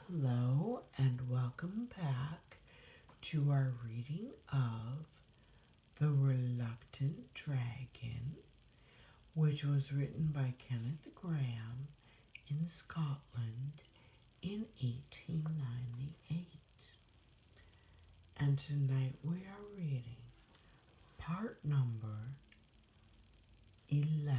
Hello and welcome back to our reading of The Reluctant Dragon, which was written by Kenneth Grahame in Scotland in 1898. And tonight we are reading part number 11.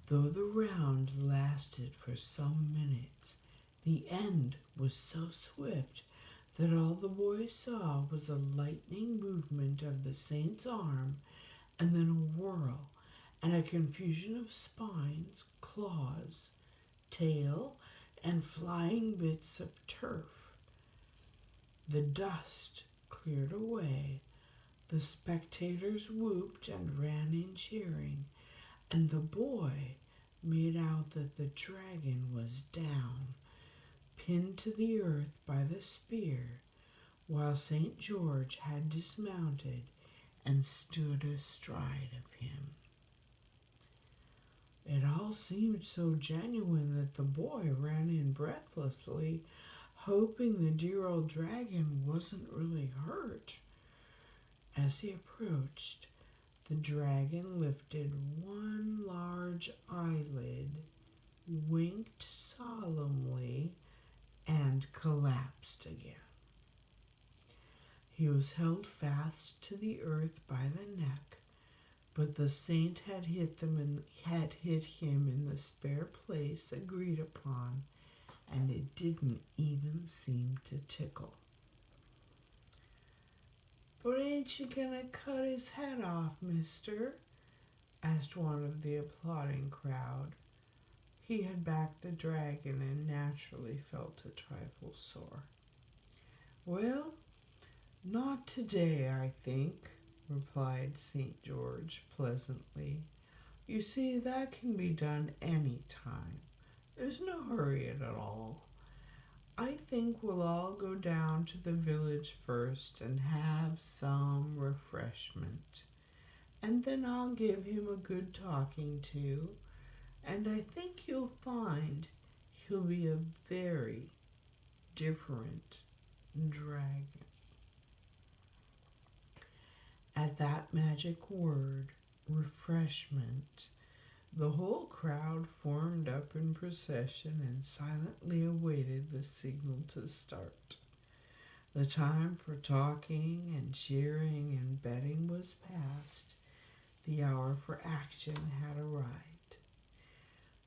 Though the round lasted for some minutes, the end was so swift that all the boy saw was a lightning movement of the saint's arm, and then a whirl and a confusion of spines, claws, tail, and flying bits of turf. The dust cleared away, the spectators whooped and ran in cheering, and the boy made out that the dragon was down, pinned to the earth by the spear, while St. George had dismounted and stood astride of him. It all seemed so genuine that the boy ran in breathlessly, hoping the dear old dragon wasn't really hurt. As he approached, the dragon lifted one large eyelid, winked solemnly, and collapsed again. He was held fast to the earth by the neck, but the saint had hit him in the spare place agreed upon, and it didn't even seem to tickle. "But ain't you gonna cut his head off, mister?" asked one of the applauding crowd. He had backed the dragon and naturally felt a trifle sore. "Well, not today, I think," replied St. George pleasantly. "You see, that can be done any time. There's no hurry at all. I think we'll all go down to the village first and have some refreshment. And then I'll give him a good talking to, and I think you'll find he'll be a very different dragon." At that magic word, refreshment, the whole crowd formed up in procession and silently awaited the signal to start. The time for talking and cheering and betting was past. The hour for action had arrived.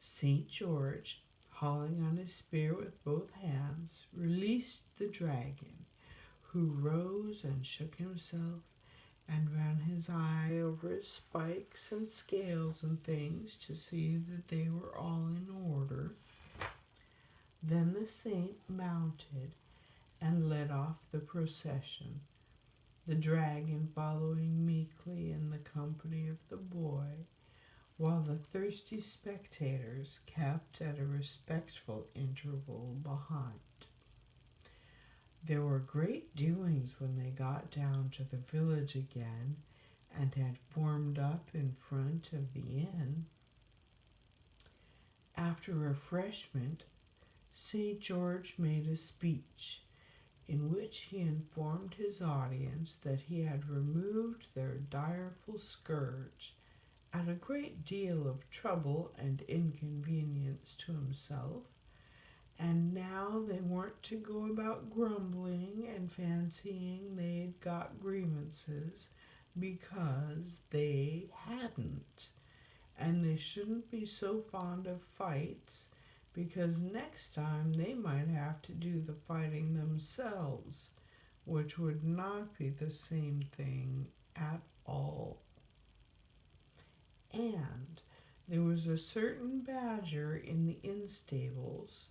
St. George, hauling on his spear with both hands, released the dragon, who rose and shook himself and ran his eye over his spikes and scales and things to see that they were all in order. Then the saint mounted and led off the procession, the dragon following meekly in the company of the boy, while the thirsty spectators kept at a respectful interval behind. There were great doings when they got down to the village again and had formed up in front of the inn. After refreshment, St. George made a speech in which he informed his audience that he had removed their direful scourge at a great deal of trouble and inconvenience to himself, and now they weren't to go about grumbling and fancying they'd got grievances, because they hadn't. And they shouldn't be so fond of fights, because next time they might have to do the fighting themselves, which would not be the same thing at all. And there was a certain badger in the inn's stables,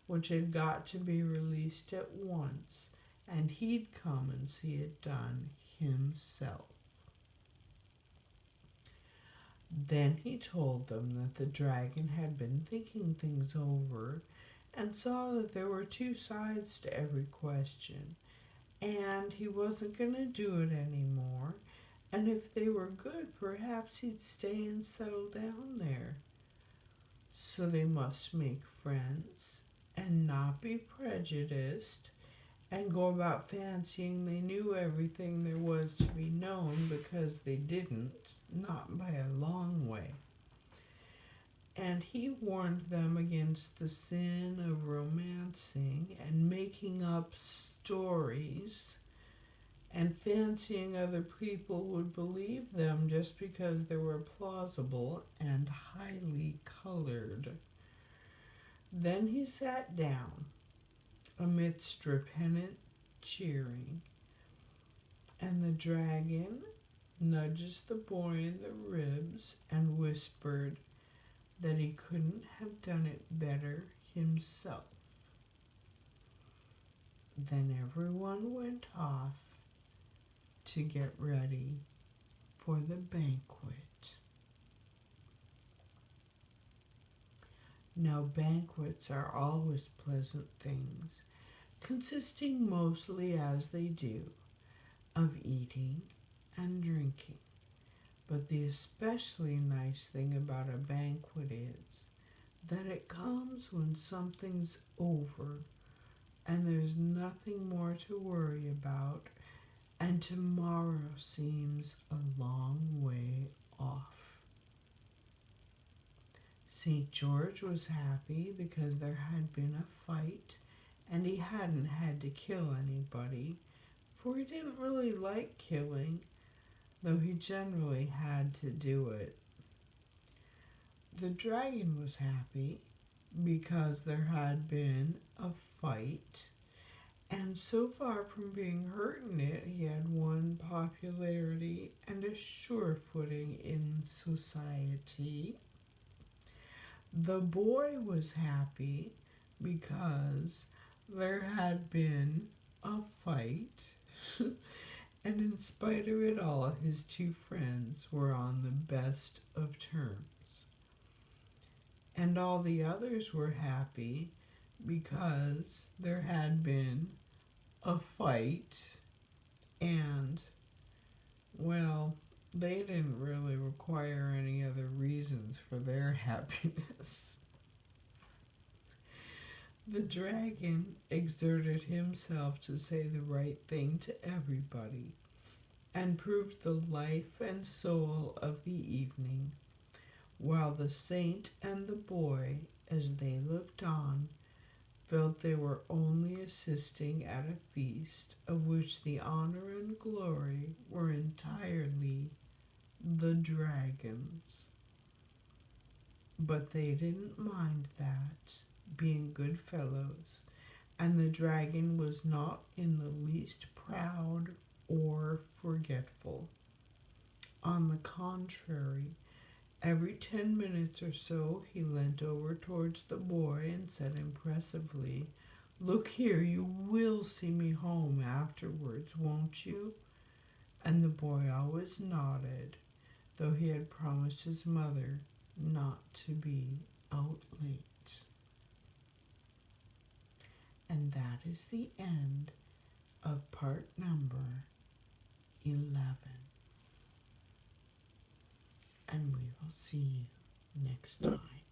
which had got to be released at once, and he'd come and see it done himself. Then he told them that the dragon had been thinking things over and saw that there were two sides to every question, and he wasn't going to do it anymore, and if they were good, perhaps he'd stay and settle down there. So they must make friends and not be prejudiced and go about fancying they knew everything there was to be known, because they didn't, not by a long way. And he warned them against the sin of romancing and making up stories and fancying other people would believe them just because they were plausible and highly colored. Then he sat down amidst repentant cheering, and the dragon nudged the boy in the ribs and whispered that he couldn't have done it better himself. Then everyone went off to get ready for the banquet. Now, banquets are always pleasant things, consisting mostly, as they do, of eating and drinking. But the especially nice thing about a banquet is that it comes when something's over and there's nothing more to worry about, and tomorrow seems a long way off. St. George was happy because there had been a fight and he hadn't had to kill anybody, for he didn't really like killing, though he generally had to do it. The dragon was happy because there had been a fight, and so far from being hurt in it, he had won popularity and a sure footing in society. The boy was happy because there had been a fight, and in spite of it all, his two friends were on the best of terms. And all the others were happy because there had been a fight, and, well, they didn't really require any other reasons for their happiness. The dragon exerted himself to say the right thing to everybody, and proved the life and soul of the evening, while the saint and the boy, as they looked on, felt they were only assisting at a feast of which the honor and glory were entirely the dragon's. But they didn't mind that, being good fellows, and the dragon was not in the least proud or forgetful. On the contrary, every 10 minutes or so he leant over towards the boy and said impressively, "Look here, you will see me home afterwards, won't you?" And the boy always nodded, though he had promised his mother not to be out late. And that is the end of part number 11. And we will see you next time.